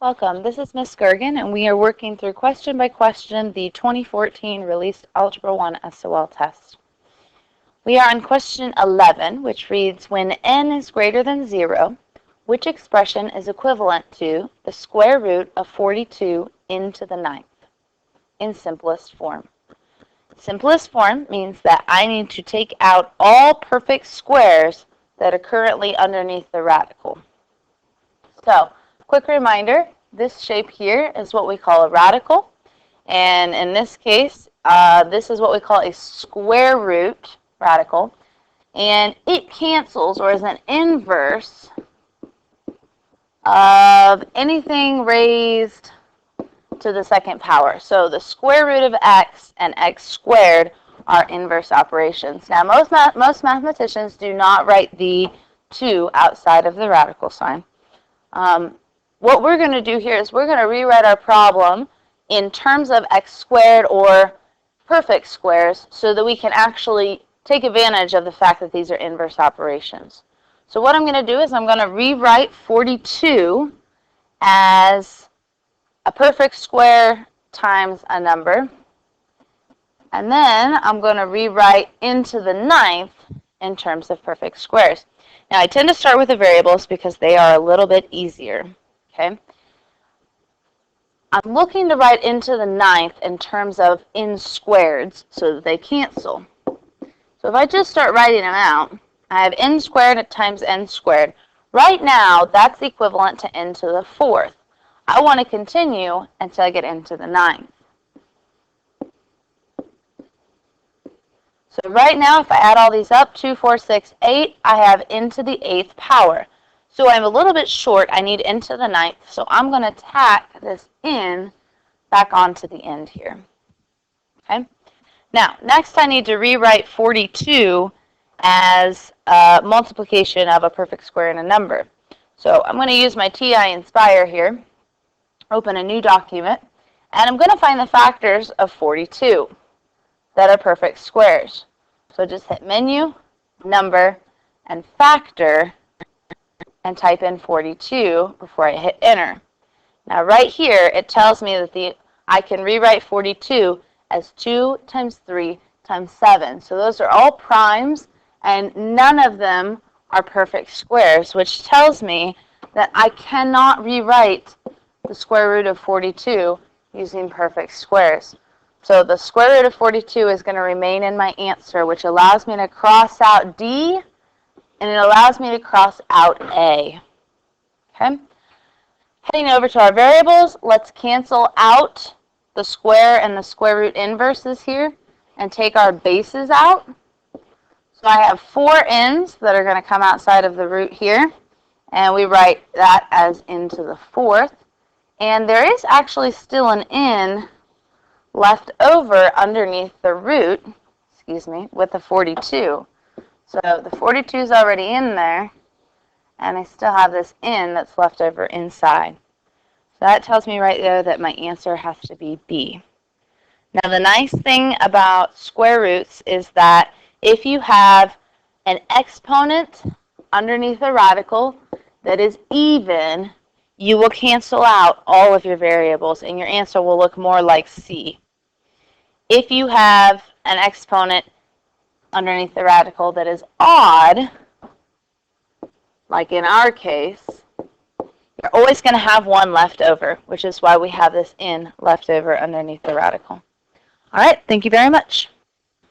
Welcome. This is Ms. Gergen, and we are working through question by question the 2014 released Algebra 1 SOL test. We are on question 11, which reads, when n is greater than 0, which expression is equivalent to the square root of 42 into the ninth in simplest form? Simplest form means that I need to take out all perfect squares that are currently underneath the radical. So, quick reminder, this shape here is what we call a radical, and in this case, this is what we call a square root radical, and it cancels or is an inverse of anything raised to the second power. So the square root of x and x squared are inverse operations. Now, most mathematicians do not write the 2 outside of the radical sign. What we're going to do here is we're going to rewrite our problem in terms of x squared or perfect squares so that we can actually take advantage of the fact that these are inverse operations. So what I'm going to do is I'm going to rewrite 42 as a perfect square times a number. And then I'm going to rewrite into the ninth in terms of perfect squares. Now, I tend to start with the variables because they are a little bit easier. Okay? I'm looking to write into the ninth in terms of n squareds so that they cancel. So if I just start writing them out, I have n squared times n squared. Right now, that's equivalent to n to the fourth. I want to continue until I get n to the ninth. So right now, if I add all these up, 2, 4, 6, 8, I have n to the 8th power. So I'm a little bit short. I need n to the ninth. So I'm going to tack this n back onto the end here. Okay. Now, next I need to rewrite 42 as a multiplication of a perfect square and a number. So I'm going to use my TI Inspire here, open a new document, and I'm going to find the factors of 42 that are perfect squares. So just hit Menu, Number, and Factor, and type in 42 before I hit Enter. Now right here, it tells me that I can rewrite 42 as 2 times 3 times 7. So those are all primes, and none of them are perfect squares, which tells me that I cannot rewrite the square root of 42 using perfect squares. So the square root of 42 is going to remain in my answer, which allows me to cross out D, and it allows me to cross out A. Okay? Heading over to our variables, let's cancel out the square and the square root inverses here and take our bases out. So I have 4 n's that are going to come outside of the root here, and we write that as n to the 4th. And there is actually still an n left over underneath the root, with the 42. So the 42 is already in there, and I still have this n that's left over inside. So that tells me right there that my answer has to be B. Now the nice thing about square roots is that if you have an exponent underneath a radical that is even, you will cancel out all of your variables, and your answer will look more like C. If you have an exponent underneath the radical that is odd, like in our case, you're always going to have 1 left over, which is why we have this n left over underneath the radical. All right, thank you very much.